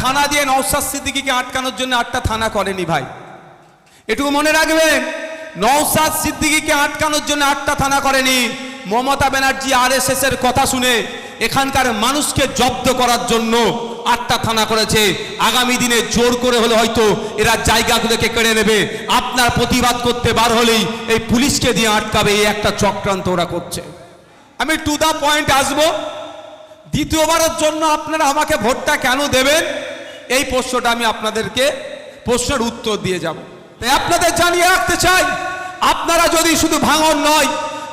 থানা দিয়ে নওশাদ সিদ্দিকীকে আটকানোর জন্য 8টা থানা করেনি ভাই, এটুকু মনে রাখবেন। নওশাদ সিদ্দিকীকে আটকানোর জন্য 8টা থানা করেনি। মমতা ব্যানার্জি আরএসএস এর কথা শুনে এখানকার মানুষকে জব্দ করার জন্য 8টা থানা করেছে। আগামী দিনে জোর করে হলে হয়তো এরা জায়গাগুলোকে কেড়ে নেবে। আপনার প্রতিবাদ করতে বার হলেই এই পুলিশকে দিয়ে আটকাবে, এই একটা চক্রান্ত ওরা করছে। আমি টু দা পয়েন্ট আসবো। দ্বিতীয়বারের জন্য আপনারা আমাকে ভোটটা কেন দেবেন, এই প্রশ্নটা আমি আপনাদেরকে প্রশ্নের উত্তর দিয়ে যাব। তাই আপনাদের জানিয়ে রাখতে চাই, আপনারা যদি শুধু ভাঙন নয়,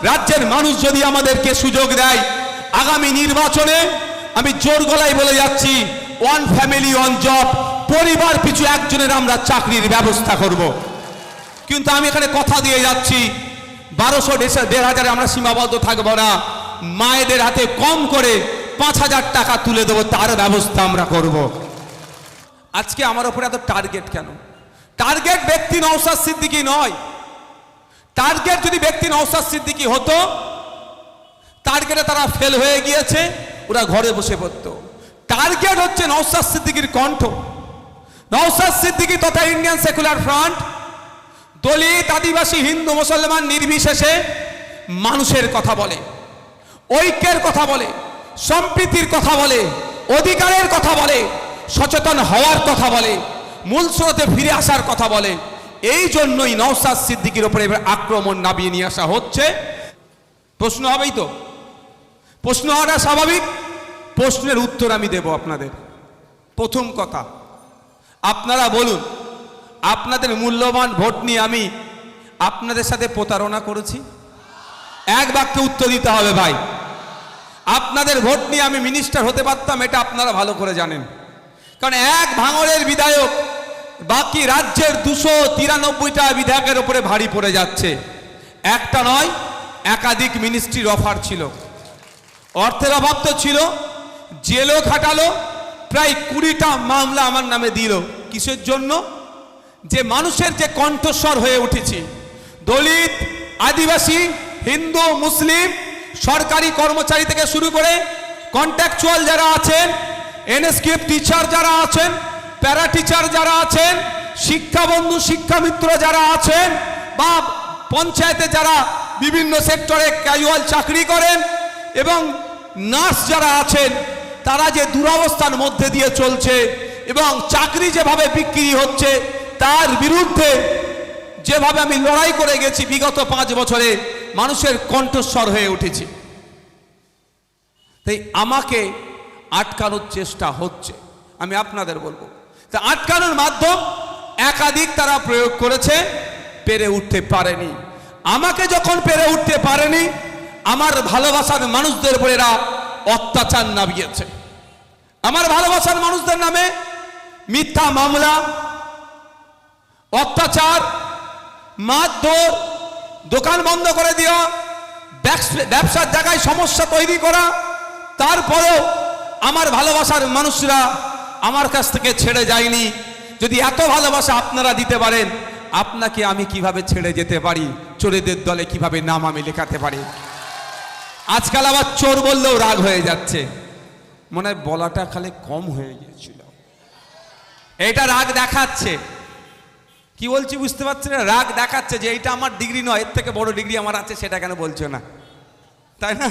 রাজ্যের মানুষ যদি আমাদেরকে সুযোগ দেয়, আগামী নির্বাচনে আমি জোর গলায় বলে যাচ্ছি, 1 ফ্যামিলি 1 জব, পরিবার পিছু একজনের আমরা চাকরির ব্যবস্থা করব। কিন্তু আমি এখানে কথা দিয়ে যাচ্ছি, 1200-1500 আমরা সীমাবদ্ধ থাকবো না। মায়েদের হাতে কম করে 5000 টাকা তুলে দেবো, তার ব্যবস্থা আমরা করব। আজকে আমার উপরে এত টার্গেট কেন? টার্গেট ব্যক্তি নওশাদ সিদ্দিকী নয়। টার্গেট যদি ব্যক্তি নওশাদ সিদ্দিকী হতো, টার্গেটে তারা ফেল হয়ে গিয়েছে, ওরা ঘরে বসে পড়তো। টার্গেট হচ্ছে নওশাদ সিদ্দিকীর কণ্ঠ। নওশাদ সিদ্দিকী তথা ইন্ডিয়ান সেকুলার ফ্রন্ট দলিত, আদিবাসী, হিন্দু, মুসলমান নির্বিশেষে মানুষের কথা বলে, ঐক্যের কথা বলে, সম্প্রীতির কথা বলে, অধিকারের কথা বলে, সচেতন হওয়ার কথা বলে, মূল স্রোতে ফিরে আসার কথা বলে। এই জন্যই নওশাদ সিদ্দিকীর উপরে এবার আক্রমণ নামিয়ে নিয়ে আসা হচ্ছে। প্রশ্ন হবেই তো, প্রশ্ন হওয়াটা স্বাভাবিক। প্রশ্নের উত্তর আমি দেব আপনাদের। প্রথম কথা, আপনারা বলুন, আপনাদের মূল্যবান ভোট নিয়ে আমি আপনাদের সাথে প্রতারণা করেছি? এক বাক্যে উত্তর দিতে হবে ভাই। আপনাদের ভোট নিয়ে আমি মিনিস্টার হতে পারতাম, এটা আপনারা ভালো করে জানেন। কারণ এক ভাঙড়ের বিধায়ক বাকি রাজ্যের 293টা বিধায়কের উপরে ভারী পড়ে যাচ্ছে। একটা নয়, একাধিক মিনিস্ট্রির অফার ছিল, অর্থের অভাব তো ছিল, জেলও খাটালো, প্রায় 20টা মামলা আমার নামে দিল। কিসের জন্য? যে মানুষের যে কণ্ঠস্বর হয়ে উঠেছি, দলিত, আদিবাসী, হিন্দু, মুসলিম, সরকারি কর্মচারী থেকে শুরু করে কন্ট্রাকচুয়াল যারা আছেন, এনএসকিউএফ টিচার যারা আছেন, প্যারা টিচার যারা আছেন, শিক্ষাবন্ধু শিক্ষামিত্র যারা আছেন, বা পঞ্চায়েতে যারা বিভিন্ন সেক্টরে ক্যাজুয়াল চাকরি করেন, এবং নার্স যারা আছেন, তারা যে দুরবস্থার মধ্যে দিয়ে চলছে এবং চাকরি যেভাবে বিক্রি হচ্ছে, তার বিরুদ্ধে যেভাবে আমি লড়াই করে গেছি বিগত 5 বছরে, মানুষের কণ্ঠস্বর হয়ে উঠেছি। তাই আমাকে আটকানোর চেষ্টা হচ্ছে, আমি আপনাদের বলবো। তা আটকানোর মাধ্যম একাধিক তারা প্রয়োগ করেছে, পেরে উঠতে পারেনি। আমাকে যখন পেরে উঠতে পারেনি, আমার ভালোবাসার মানুষদের উপরে এরা অত্যাচার নামিয়েছে। আমার ভালোবাসার মানুষদের নামে মিথ্যা মামলা, অত্যাচার, মারধর, দোকান বন্ধ করে দেওয়া, ব্যবসার জায়গায় সমস্যা তৈরি করা। তারপরেও আমার ভালোবাসার মানুষরা আমার কাছ থেকে ছেড়ে যায়নি। যদি এত ভালোবাসা আপনারা দিতে পারেন, আপনাকে আমি কিভাবে ছেড়ে যেতে পারি? চোরেদের দলে কিভাবে নাম আমি লেখাতে পারি? আজকাল আবার চোর বললেও রাগ হয়ে যাচ্ছে, মনে হয় বলাটা খালি কম হয়ে গিয়েছিল। এটা রাগ দেখাচ্ছে। কি বলছি বুঝতে পারছি না? রাগ দেখাচ্ছে যে এইটা আমার ডিগ্রি নয়, এর থেকে বড় ডিগ্রি আমার আছে, সেটা কেন বলছো না, তাই না?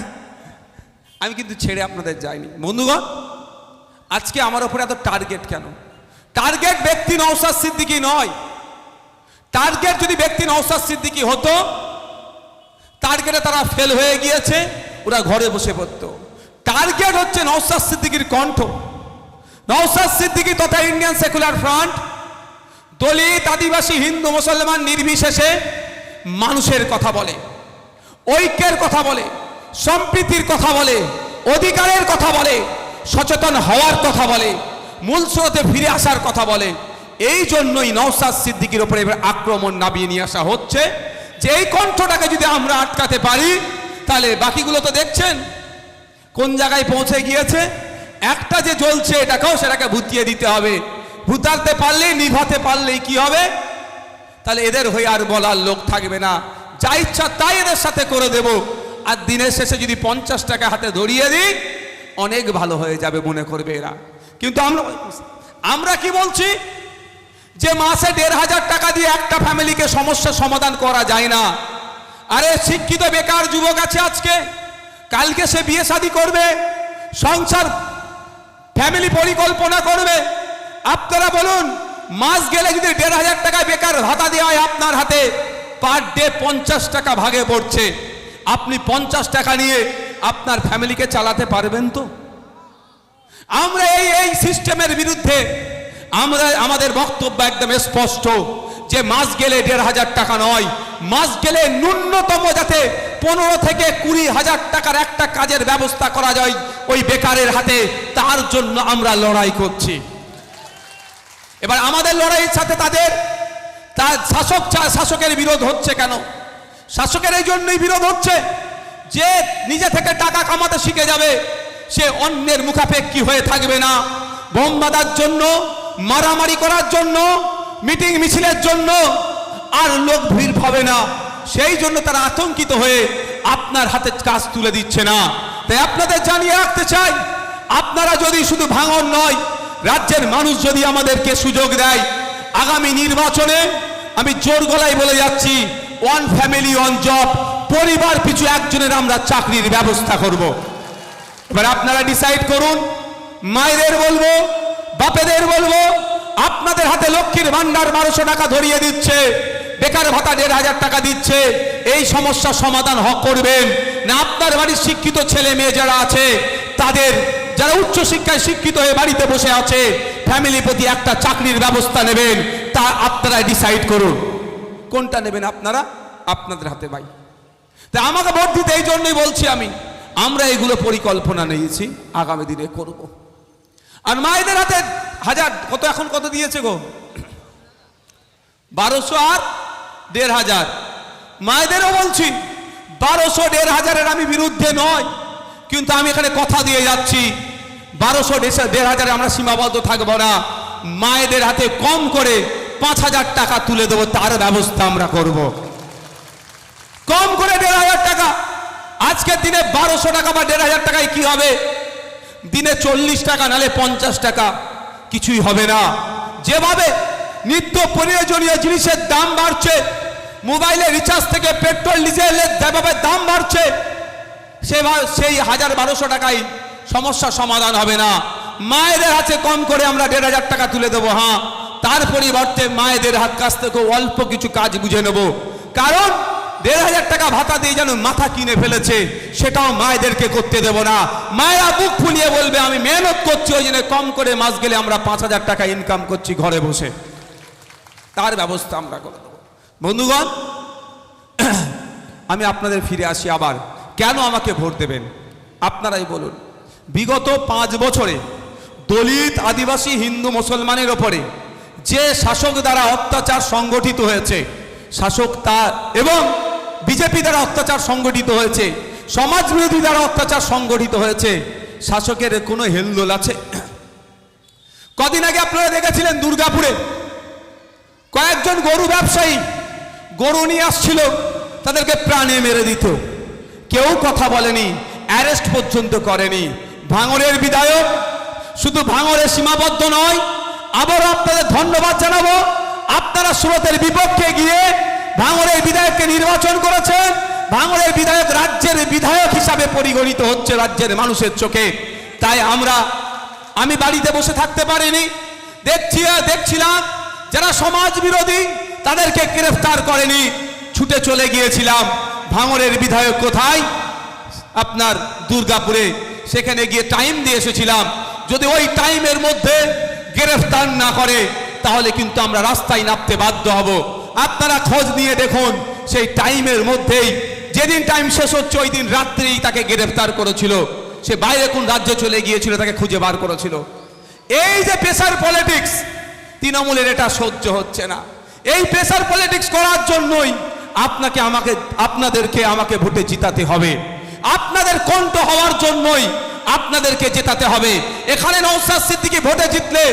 আমি কিন্তু ছেড়ে আপনাদের যাইনি। বন্ধুগণ, আজকে আমার উপরে এত টার্গেট কেন? টার্গেট ব্যক্তি নওশাদ সিদ্দিকী নয়। টার্গেট যদি ব্যক্তি নওশাদ সিদ্দিকী হতো, টার্গেটে তারা ফেল হয়ে গিয়েছে, ওরা ঘরে বসে পড়তো। টার্গেট হচ্ছে নওশাদ সিদ্দিকীর কণ্ঠ। নওশাদ সিদ্দিকী তথা ইন্ডিয়ান সেকুলার ফ্রন্ট দলিত, আদিবাসী, হিন্দু, মুসলমান নির্বিশেষে মানুষের কথা বলে, ঐক্যের কথা বলে, সম্প্রীতির কথা বলে, অধিকারের কথা বলে, সচেতন হওয়ার কথা বলে, মূল স্রোতে ফিরে আসার কথা বলে। এই জন্যই নওশাদ সিদ্দিকীর উপরে এবার আক্রমণ নামিয়ে নিয়ে আসা হচ্ছে, যে এই কণ্ঠটাকে যদি আমরা আটকাতে পারি, তাহলে বাকিগুলো তো দেখছেন কোন জায়গায় পৌঁছে গিয়েছে। একটা যে জ্বলছে, এটাকেও সেটাকে ভুতিয়ে দিতে হবে। ভুতাতে পারলেই, নিভাতে পারলেই কি হবে? তাহলে এদের হয়ে আর বলার লোক থাকবে না। যা ইচ্ছা তাই এদের সাথে করে দেব। আর দিনের শেষে যদি 50 টাকা হাতে ধরিয়ে দিই, অনেক ভালো হয়ে যাবে মনে করবে এরা। কিন্তু আমরা কি বলছি যে মাসে ১৫০০ টাকা দিয়ে একটা ফ্যামিলিকে সমস্যার সমাধান করা যায় না। আরে শিক্ষিত বেকার যুবক আছে আজকে, কালকে সে বিয়ে শাদী করবে, সংসার ফ্যামিলি পরিকল্পনা করবে। আপনারা বলুন, মাস গেলে যদি ১৫০০ টাকা বেকার ভাতা দেওয়া হয় আপনার হাতে, পার ডে ৫০ টাকা ভাগে পড়ছে। আপনি ৫০ টাকা নিয়ে আপনার ফ্যামিলিকে চালাতে পারবেন তো? আমরা এই সিস্টেমের বিরুদ্ধে আমাদের বক্তব্য একদম স্পষ্ট যে মাস গেলে ১৫০০ টাকা নয়, মাস গেলে ন্যূনতম যাতে ১৫ থেকে ২০,০০০ টাকার একটা কাজের ব্যবস্থা করা যায় ওই বেকারের হাতে, তার জন্য আমরা লড়াই করছি। এবার আমাদের লড়াইয়ের সাথে তার শাসকের বিরোধ হচ্ছে কেন? শাসকের এই জন্যই বিরোধ হচ্ছে যে নিজে থেকে টাকা কামাতে শিখে যাবে, সে অন্যের মুখাপেক্ষী হয়ে থাকবে না। বোম বাঁধার জন্য, মারামারি করার জন্য, মিটিং মিছিলের জন্য আর লোক ভিড় হবে না। সেই জন্য তারা আতঙ্কিত হয়ে আপনার হাতে কাজ তুলে দিচ্ছে না। তাই আপনাদের জানিয়ে রাখতে চাই, আপনারা যদি শুধু ভাঙন নয়, রাজ্যের মানুষ যদি আমাদেরকে সুযোগ দেয়, আগামী নির্বাচনে আমি জোর গলায় বলে যাচ্ছি, ওয়ান ফ্যামিলি ওয়ান জব, পরিবার পিছু একজনের আমরা চাকরির ব্যবস্থা করব। এবার আপনারা ডিসাইড করুন। মায়েদের বলবো, বাপেদের বলবো, আপনাদের হাতে লক্ষ্মীর ভান্ডার ১২০০ টাকা ধরিয়ে দিচ্ছে, বেকার ভাতা ১৫০০ টাকা দিচ্ছে, এই সমস্যার সমাধান করবেন না আপনার বাড়ির শিক্ষিত ছেলে মেয়ে যারা আছে তাদের, যারা উচ্চশিক্ষায় শিক্ষিত হয়ে বাড়িতে বসে আছে, ফ্যামিলি প্রতি একটা চাকরির ব্যবস্থা নেবেন? তা আপনারা ডিসাইড করুন কোনটা নেবেন। আপনারা আপনাদের হাতে ভাই। তাই আমাকে ভোট দিতে এই জন্যই বলছি আমরা এগুলো পরিকল্পনা নিয়েছি, আগামী দিনে করব। আর মায়েদের হাতে এখন কত দিয়েছে গো? ১২০০ আর ১৫০০। মায়েদেরও বলছি ১২০০ ১৫০০-এর আমি বিরুদ্ধে নয়, কিন্তু আমি এখানে কথা দিয়ে যাচ্ছি ১২০০ ১৫০০-এ আমরা সীমাবদ্ধ থাকবো না। মায়েদের হাতে কম করে ৫,০০০ টাকা তুলে দেবো, তার ব্যবস্থা আমরা করব। কম করে ১৫০০ টাকা। আজকের দিনে ১২০০ টাকা বা ১৫০০ টাকায় কি হবে? দিনে ৪০ টাকা, নালে ৫০ টাকা, কিছুই হবে না। যেভাবে নিত্য প্রয়োজনীয় জিনিসের দাম বাড়ছে, মোবাইলের রিচার্জ থেকে পেট্রোল ডিজেলের যেভাবে দাম বাড়ছে, সেই ১,০০০-১২০০ টাকায় সমস্যার সমাধান হবে না। মায়েদের হাতে কম করে আমরা ১৫০০ টাকা তুলে দেবো। হ্যাঁ, তার পরিবর্তে মায়েদের হাত কাছ থেকে অল্প কিছু কাজ বুঝে নেব। কারণ ১৫০০ টাকা ভাতা দিয়ে যেন মাথা কিনে ফেলেছে, সেটাও মায়েদেরকে করতে দেব না। মায়েরা বুক ফুলিয়ে বলবে আমি মেহনত করছি, ওই জন্য কম করে মাস গেলে আমরা ৫,০০০ টাকা ইনকাম করছি ঘরে বসে, তার ব্যবস্থা আমরা করে দেবো। বন্ধুগণ, আমি আপনাদের ফিরে আসি আবার, কেন আমাকে ভোট দেবেন আপনারাই বলুন। বিগত ৫ বছরে দলিত, আদিবাসী, হিন্দু, মুসলমানের ওপরে যে শাসক দ্বারা অত্যাচার সংগঠিত হয়েছে, শাসক এবং বিজেপি দ্বারা অত্যাচার সংগঠিত হয়েছে, সমাজ বিরোধী দ্বারা অত্যাচার সংগঠিত হয়েছে, শাসকের কোনো হেলদোল আছে? কদিন আগে আপনারা দেখেছিলেন দুর্গাপুরে কয়েকজন গরু ব্যবসায়ী গরু নিয়ে আসছিল, তাদেরকে প্রাণে মেরে দিত, কেউ কথা বলেনি, অ্যারেস্ট পর্যন্ত করেনি। ভাঙড়ের বিধায়ক শুধু ভাঙড়ে সীমাবদ্ধ নয়, আবারও আপনাদের ধন্যবাদ জানাবো, আপনারা সুরতের বিপক্ষে গিয়ে ভাঙড়ের বিধায়ককে নির্বাচন করেছেন। ভাঙড়ের বিধায়ক রাজ্যের বিধায়ক হিসাবে পরিগণিত হচ্ছে রাজ্যের মানুষের চোখে। তাই আমি বাড়িতে বসে থাকতে পারিনি, দেখছিলাম যারা সমাজ বিরোধী তাদেরকে গ্রেফতার করেনি, ছুটে চলে গিয়েছিলাম ভাঙড়ের বিধায়ক কোথায়, আপনার দুর্গাপুরে, সেখানে গিয়ে টাইম দিয়ে এসেছিলাম। যদি ওই টাইমের মধ্যে গ্রেফতার না করে তাহলে কিন্তু আমরা রাস্তায় নামতে বাধ্য হব। আপনারা খোঁজ নিয়ে দেখুন, সেই টাইমের মধ্যেই, যেদিন টাইম শেষ হচ্ছে ওই দিন রাত্রেই তাকে গ্রেফতার করেছিল। সে বাইরে কোন রাজ্যে চলে গিয়েছিল, তাকে খুঁজে বার করেছিল। এই যে প্রেসার পলিটিক্স, তৃণমূলের এটা সহ্য হচ্ছে না। এই প্রেসার পলিটিক্স করার জন্যই আপনাদেরকে আমাকে ভোটে জিতাতে হবে। আপনাদের কণ্ঠ হওয়ার জন্যই আপনাদেরকে জেতাতে হবে। এখানে নওশাদ সিদ্দিকী ভোটে জিতলে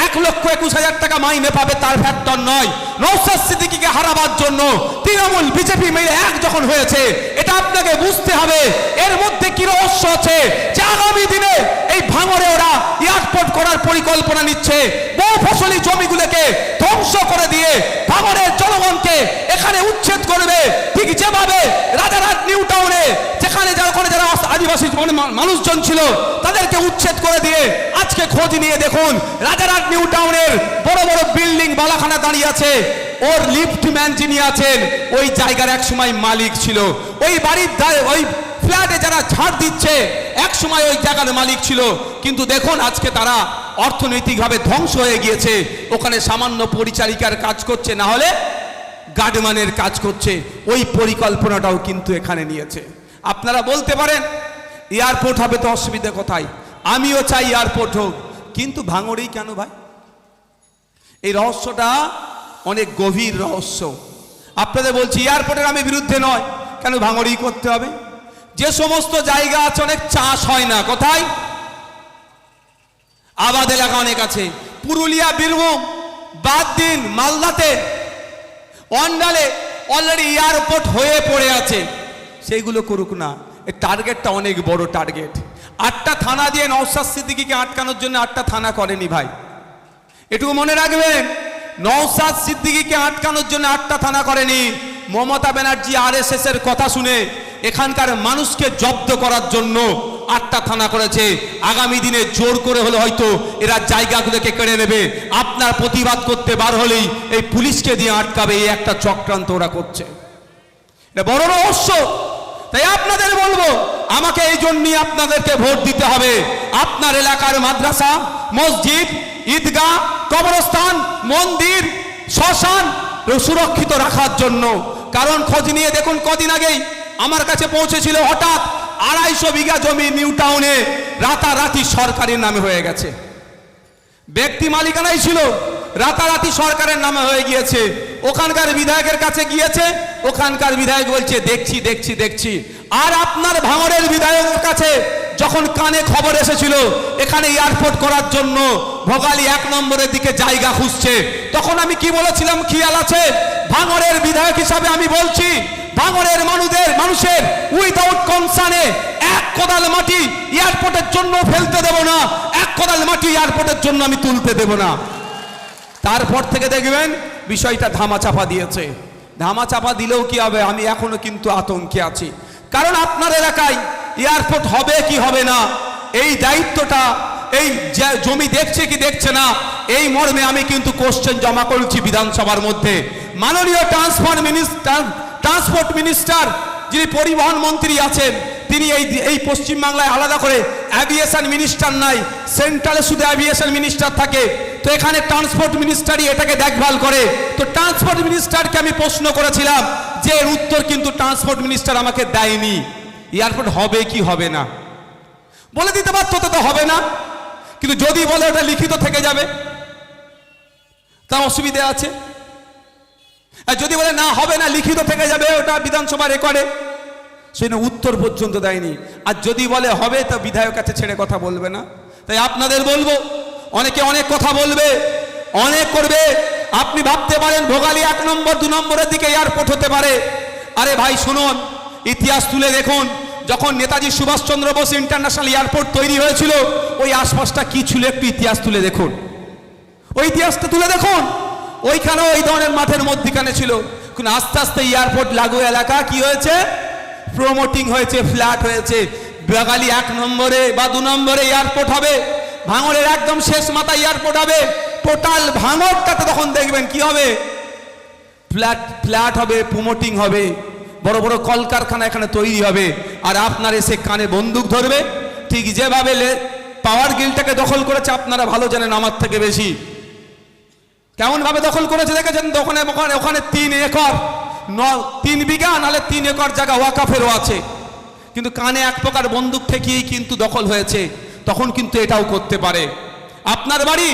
১ 1,21,000 টাকা মাইনে পাবে তার ফ্যাক্টর নয়। নওশাদ সিদ্দিকীকে হারাবার জন্য তৃণমূল বিজেপি মিলে এক যখন হয়েছে, এটা আপনাকে বুঝতে হবে এর মধ্যে কি রহস্য আছে যে আগামী দিনে এই ভাঙড়ে ওরা এয়ারপোর্ট করার পরিকল্পনা নিচ্ছে। বহু ফসলি জমিগুলোকে ধ্বংস করে দিয়ে ভাঙড়ের জনগণকে এখানে উচ্ছেদ করবে। ঠিক যেভাবে রাজারহাট নিউ টাউনে যেখানে যারা আদিবাসী মানুষজন ছিল তাদেরকে উচ্ছেদ করে দিয়ে আজকে খোঁজ নিয়ে দেখুন রাজারহাট নিউ টাউনের বড় বড় বিল্ডিং বালাখানা দাঁড়িয়ে আছে। ওর লিফটম্যান যিনি আছেন ওই জায়গার এক সময় মালিক ছিল। ওই বাড়ির ওই ফ্ল্যাটে যারা ঝাড় দিচ্ছে এক সময় ওই জায়গার মালিক ছিল, কিন্তু দেখুন আজকে তারা অর্থনৈতিকভাবে ধ্বংস হয়ে গিয়েছে। ওখানে সামান্য পরিচারিকার কাজ করছে, না হলে গার্ডম্যানের কাজ করছে। ওই পরিকল্পনাটাও কিন্তু এখানে নিয়েছে। আপনারা বলতে পারেন এয়ারপোর্ট হবে তো অসুবিধা কোথায়? আমিও চাই এয়ারপোর্ট হোক, কিন্তু ভাঙড়েই কেন ভাই? এই রহস্যটা অনেক গভীর রহস্য। আপনাদের বলছি এয়ারপোর্টের আমি বিরুদ্ধে নয়, কেন ভাঙড়েই করতে হবে? যে সমস্ত জায়গা আছে অনেক চাষ হয় না, কোথায়? আবাদ এলাকা অনেক আছে। পুরুলিয়া, বীরভূম, বাদ দিন মালদাতে, অন্ডালে অলরেডি এয়ারপোর্ট হয়ে পড়ে আছে, সেইগুলো করুক না। এই টার্গেটটা অনেক বড় টার্গেট। 8টা থানা দিয়ে নওশাদ সিদ্দিকীকে আটকানোর জন্য 8টা থানা করেনি ভাই, এটুকু মনে রাখবেন। নওশাদ সিদ্দিকীকে আটকানোর জন্য 8টা থানা করেনি। মমতা ব্যানার্জি আরএসএস এর কথা শুনে এখানকার মানুষকে জব্দ করার জন্য 8টা থানা করেছে। আগামী দিনে জোর করে হলে হয়তো এরা জায়গাগুলোকে কেড়ে নেবে। আপনার প্রতিবাদ করতে বার হলেই এই পুলিশকে দিয়ে আটকাবে, এই একটা চক্রান্ত ওরা করছে। এটা বড় রহস্য। তাই আপনাদের বলবো, আমাকে এই জন্যই আপনাদেরকে ভোট দিতে হবে। আপনার এলাকার মাদ্রাসা, মসজিদ, ঈদগাহ, কবরস্থান, মন্দির, শ্মশান সুরক্ষিত রাখার জন্য। কারণ খোঁজ নিয়ে দেখুন, কদিন আগেই আমার কাছে পৌঁছেছিল হঠাৎ 250 বিঘা জমি নিউ টাউনে রাতারাতি সরকারের নামে হয়ে গেছে। ব্যক্তি মালিকানাই ছিল, রাতারাতি সরকারের নামে হয়ে গিয়েছে। ওখানকার বিধায়কের কাছে গিয়েছে, ওখানকার বিধায়ক বলছে দেখছি দেখছি দেখছি। আর আপনার ভাঙড়ের বিধায়কের কাছে যখন কানে খবর এসেছিল এখানে এয়ারপোর্ট করার জন্য ভোগালী 1 নম্বরের দিকে জায়গা খুঁজছে, তখন আমি কি বলেছিলাম খেয়াল আছে? ভাঙড়ের বিধায়ক হিসাবে আমি বলছি, ভাঙড়ের মানুষের উইদাউট কনসার্নে 1 কোদাল মাটি এয়ারপোর্টের জন্য ফেলতে দেব না, 1 কোদাল মাটি এয়ারপোর্টের জন্য আমি তুলতে দেব না। তারপর থেকে দেখবেন বিষয়টা ধামাচাপা দিয়েছে। ধামাচাপা দিলেও কি হবে? আমি এখনো কিন্তু আতঙ্কে আছি। কারণ আপনার এলাকায় এয়ারপোর্ট হবে কি হবে না, এই দায়িত্বটা এই জমি দেখছে কি দেখছে না, এই মর্মে আমি কিন্তু কোশ্চেন জমা করছি বিধানসভার মধ্যে। মাননীয় ট্রান্সপোর্ট মিনিস্টার যিনি পরিবহন মন্ত্রী আছেন, তিনি এই পশ্চিমবাংলায় আলাদা করে অ্যাভিয়েশন মিনিস্টার নাই, সেন্ট্রালে শুধু অ্যাভিয়েশন মিনিস্টার থাকে। তো এখানে ট্রান্সপোর্ট মিনিস্টারই এটাকে দেখভাল করে। তো ট্রান্সপোর্ট মিনিস্টারকে আমি প্রশ্ন করেছিলাম, যে এর উত্তর কিন্তু ট্রান্সপোর্ট মিনিস্টার আমাকে দেয়নি। এয়ারপোর্ট হবে কি হবে না বলে দিতে পারতো, তো হবে না। কিন্তু যদি বলে ওটা লিখিত থেকে যাবে, তা অসুবিধা আছে। আর যদি বলে না হবে না, লিখিত থেকে যাবে, ওটা বিধানসভা রেকর্ডে, সেটা উত্তর পর্যন্ত দেয়নি। আর যদি বলে হবে, তো বিধায়ক কাছে ছেড়ে কথা বলবে না। তাই আপনাদের বলবো, অনেকে অনেক কথা বলবে, অনেক করবে। আপনি ভাবতে পারেন ভোগালী 1 নম্বর 2 নম্বরের দিকে এয়ারপোর্ট হতে পারে। আরে ভাই শুনুন, ইতিহাস তুলে দেখুন, যখন নেতাজি সুভাষচন্দ্র বোস ইন্টারন্যাশনাল এয়ারপোর্ট তৈরি হয়েছিল ওই আশপাশটা কি ছিল একটু ইতিহাস তুলে দেখুন। ওই ইতিহাসটা তুলে দেখুন, ওইখানেও এই ধরনের মাঠের মধ্যিখানে ছিল। কিন্তু আস্তে আস্তে এয়ারপোর্ট লাগু এলাকা কি হয়েছে? প্রমোটিং হয়েছে, ফ্ল্যাট হয়েছে। ভোগালী 1 নম্বরে বা 2 নম্বরে এয়ারপোর্ট হবে, ভাঙড়ের একদম শেষ মাথায় এয়ারপোর্ট হবে। টোটাল ভাঙড়টাতে তখন দেখবেন কি হবে? ফ্ল্যাট হবে, প্রমোটিং হবে, বড় বড় কলকারখানা এখানে তৈরি হবে। আর আপনার এসে কানে বন্দুক ধরবে। ঠিক যেভাবে পাওয়ার গ্রিডটাকে দখল করেছে, আপনারা ভালো জানেন আমার থেকে বেশি। কেমন ভাবে দখল করেছে দেখেছেন? ওখানে 3 একর 3 বিঘা নাহলে 3 একর জায়গা ওয়াকাফেরও আছে, কিন্তু কানে এক প্রকার বন্দুক ঠেকিয়েই কিন্তু দখল হয়েছে। তখন কিন্তু এটাও করতে পারে। আপনার বাড়ি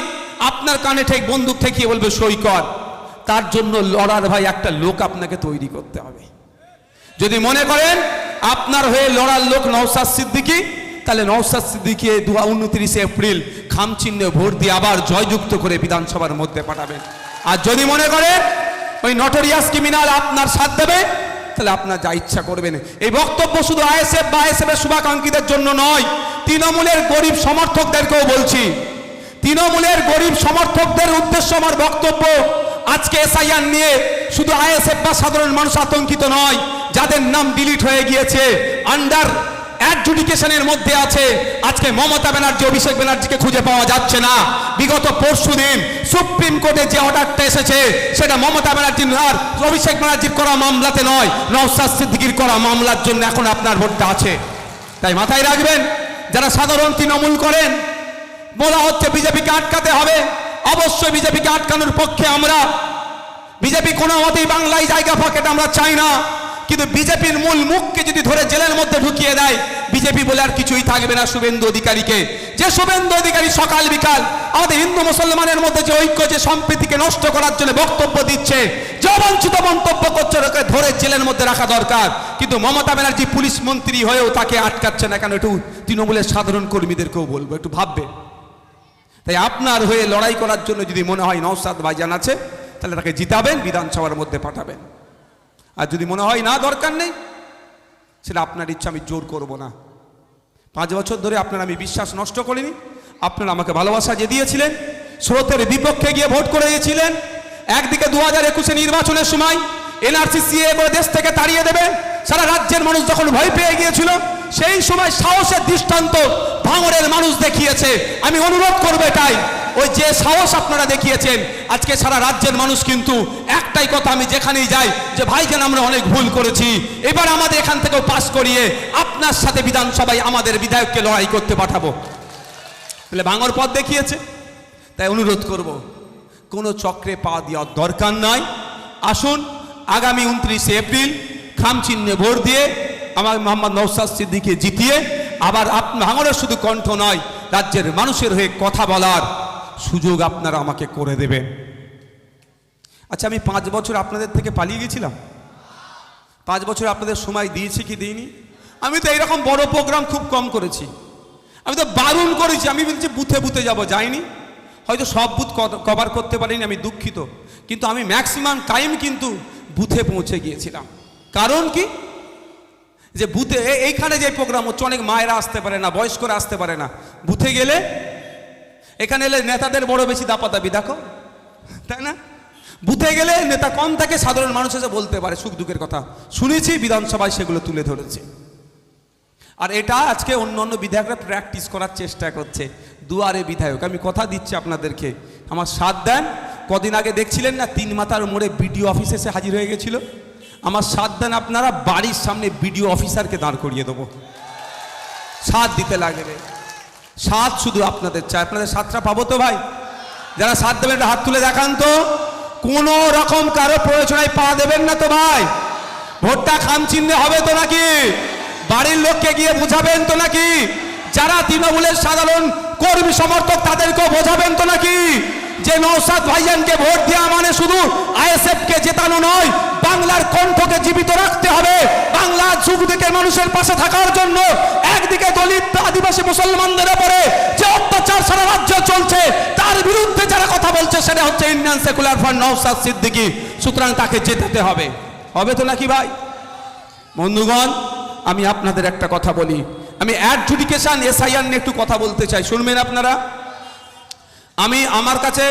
আপনার কানে ঠিক বন্দুক ঠেকিয়ে বলবে সই কর। তার জন্য লড়ার ভাই একটা লোক আপনাকে তৈরি করতে হবে। যদি মনে করেন আপনার হয়ে লড়ার লোক নওশাদ সিদ্দিকী, তাহলে নওশাদ সিদ্দিকীকে 29 এপ্রিল খামচিহ্নে ভোট দিয়ে আবার জয়যুক্ত করে বিধানসভার মধ্যে পাঠাবেন। আর যদি মনে করেন ওই নটোরিয়াস ক্রিমিনাল আপনার সাথ দেবে, তাহলে আপনার যা ইচ্ছা করবেন। এই বক্তব্য শুধু আইএসএফ বা আইএসএফ এর শুভাকাঙ্ক্ষীদের জন্য নয়, তৃণমূলের গরিব সমর্থকদেরকেও বলছি। তৃণমূলের গরিব সমর্থকদের উদ্দেশ্য আমার বক্তব্য। আজকে এসআইআর নিয়ে শুধু আইএসএফ বা সাধারণ মানুষ আতঙ্কিত নয়, যাদের নাম ডিলিট হয়ে গিয়েছে, আন্ডার অ্যাডজুডিকেশনের মধ্যে আছে, আজকে মমতা ব্যানার্জি, অভিষেক ব্যানার্জিকে খুঁজে পাওয়া যাচ্ছে না। বিগত পরশুদিন সুপ্রিম কোর্টে যে অর্ডারটা এসেছে, সেটা মমতা ব্যানার্জি আর অভিষেক ব্যানার্জির করা মামলাতে নয়, নওশাদ সিদ্দিকীর করা মামলার জন্য এখন আপনার ভোটটা আছে। তাই মাথায় রাখবেন, যারা সাধারণ তৃণমূল করেন, বলা হচ্ছে বিজেপিকে আটকাতে হবে। অবশ্যই বিজেপিকে আটকানোর পক্ষে আমরা। বিজেপি কোনো মতেই বাংলায় জায়গা পাক, এটা আমরা চাই না। কিন্তু বিজেপির মূল মুখকে যদি ধরে জেলের মধ্যে ঢুকিয়ে দেয়, বিজেপি বলে আর কিছুই থাকবে না শুভেন্দু অধিকারীকে। যে শুভেন্দু অধিকারী সকাল বিকাল আমাদের হিন্দু মুসলমানের মধ্যে যে ঐক্য, যে সম্প্রীতিকে নষ্ট করার জন্য বক্তব্য দিচ্ছে, যে অবাঞ্ছিত মন্তব্য করছে, ওকে ধরে জেলের মধ্যে রাখা দরকার। কিন্তু মমতা ব্যানার্জি পুলিশ মন্ত্রী হয়েও তাকে আটকাচ্ছে না কেন? একটু তৃণমূলের সাধারণ কর্মীদেরকেও বলবো, একটু ভাববে। তাই আপনার হয়ে লড়াই করার জন্য যদি মনে হয় নওশাদ ভাইজান আছে, তাহলে তাকে জিতাবেন, বিধানসভার মধ্যে পাঠাবেন। আর যদি মনে হয় না, দরকার নেই, সেটা আপনার ইচ্ছা, আমি জোর করব না। 5 বছর ধরে আপনার আমি বিশ্বাস নষ্ট করিনি। আপনারা আমাকে ভালোবাসা যে দিয়েছিলেন, স্রোতের বিপক্ষে গিয়ে ভোট করে দিয়েছিলেন। একদিকে 2021 নির্বাচনের সময় এনআরসি সিএ করে দেশ থেকে তাড়িয়ে দেবে, সারা রাজ্যের মানুষ যখন ভয় পেয়ে গিয়েছিল, সেই সময় সাহসের দৃষ্টান্ত ভাঙড়ের মানুষ দেখিয়েছে। আমি অনুরোধ করবো এটাই, ওই যে সাহস আপনারা দেখিয়েছেন, আজকে সারা রাজ্যের মানুষ কিন্তু একটাই কথা, আমি যেখানেই যাই, যে ভাইজান আমরা অনেক ভুল করেছি, এবার আমাদের এখান থেকেও পাস করিয়ে আপনার সাথে বিধানসভায় আমাদের বিধায়ককে লড়াই করতে পাঠাবো। তাহলে ভাঙড় পথ দেখিয়েছে। তাই অনুরোধ করব, কোনো চক্রে পা দেওয়ার দরকার নাই। আসুন আগামী 29 এপ্রিল খামচিহ্নে ভোট দিয়ে আমার মোহাম্মদ নওশাদ সিদ্দিকীকে জিতিয়ে আবার ভাঙড়ের শুধু কণ্ঠ নয়, রাজ্যের মানুষের হয়ে কথা বলার সুযোগ আপনারা আমাকে করে দেবেন। আচ্ছা, আমি 5 বছর আপনাদের থেকে পালিয়ে গেছিলাম? 5 বছর আপনাদের সময় দিয়েছি কি দিইনি? আমি তো এইরকম বড় প্রোগ্রাম খুব কম করেছি। আমি তো বারণ করেছি, আমি বলছি বুথে বুথে যাব, যাইনি। হয়তো সব বুথ কভার করতে পারিনি, আমি দুঃখিত। কিন্তু আমি ম্যাক্সিমাম টাইম কিন্তু বুথে পৌঁছে গিয়েছিলাম। কারণ কি, যে বুথে এইখানে যে প্রোগ্রাম হচ্ছে, অনেক মায়েরা আসতে পারে না, বয়স্করা আসতে পারে না। বুথে গেলে, এখানে এলে নেতাদের বড় বেশি দাপাদাপি, দেখো, তাই না? বুথে গেলে নেতা কম থাকে, সাধারণ মানুষ এসে বলতে পারে সুখ দুঃখের কথা। শুনেছি, বিধানসভায় সেগুলো তুলে ধরেছে। আর এটা আজকে অন্য অন্য বিধায়করা প্র্যাকটিস করার চেষ্টা করছে। দুয়ারে বিধায়ক, আমি কথা দিচ্ছি আপনাদেরকে, আমার সাথ দেন। কদিন আগে দেখছিলেন না, 3 মাথার মোড়ে বিডিও অফিসে এসে হাজির হয়ে গেছিল। আমার সাথ দেন, আপনারা বাড়ির সামনে বিডিও অফিসারকে দাঁড় করিয়ে দেবো। সাথ দিতে লাগবে, সাথ শুধু আপনাদের চাই। আপনাদের সাথটা পাবো তো ভাই? যারা সাথ দেবেন একটা হাত তুলে দেখান তো। কোনো রকম কারো প্রয়োজনায় পা দেবেন না তো ভাই? ভোটটা খামচিহ্নে হবে তো নাকি? বাড়ির লোককে গিয়ে বুঝাবেন তো নাকি? যারা তৃণমূলের সাধারণ কর্মী সমর্থক, তাদেরকেও বোঝাবেন তো নাকি যে নওশাদ ভাইজানকে ভোট দেওয়া মানে শুধু আইএসএফকে জেতানো নয়, বাংলার কণ্ঠকে জীবিত রাখতে হবে। বাংলার সুখ দুঃখের মানুষের পাশে থাকার জন্য একদিকে দলিত আদিবাসী মুসলমানদের উপরে যে অত্যাচার সারা রাজ্য চলছে, তার বিরুদ্ধে যারা কথা বলছে, সেটা হচ্ছে Indian secular front Naushad Siddiqui. সুতরাং তাকে জেতাতে হবে। হবে তো নাকি ভাই? বন্ধুগণ, আমি আপনাদের একটা কথা বলি, আমি অ্যাডজুডিকেশন এসআইআর নিয়ে একটু কথা বলতে চাই, শুনবেন আপনারা? আমার কাছে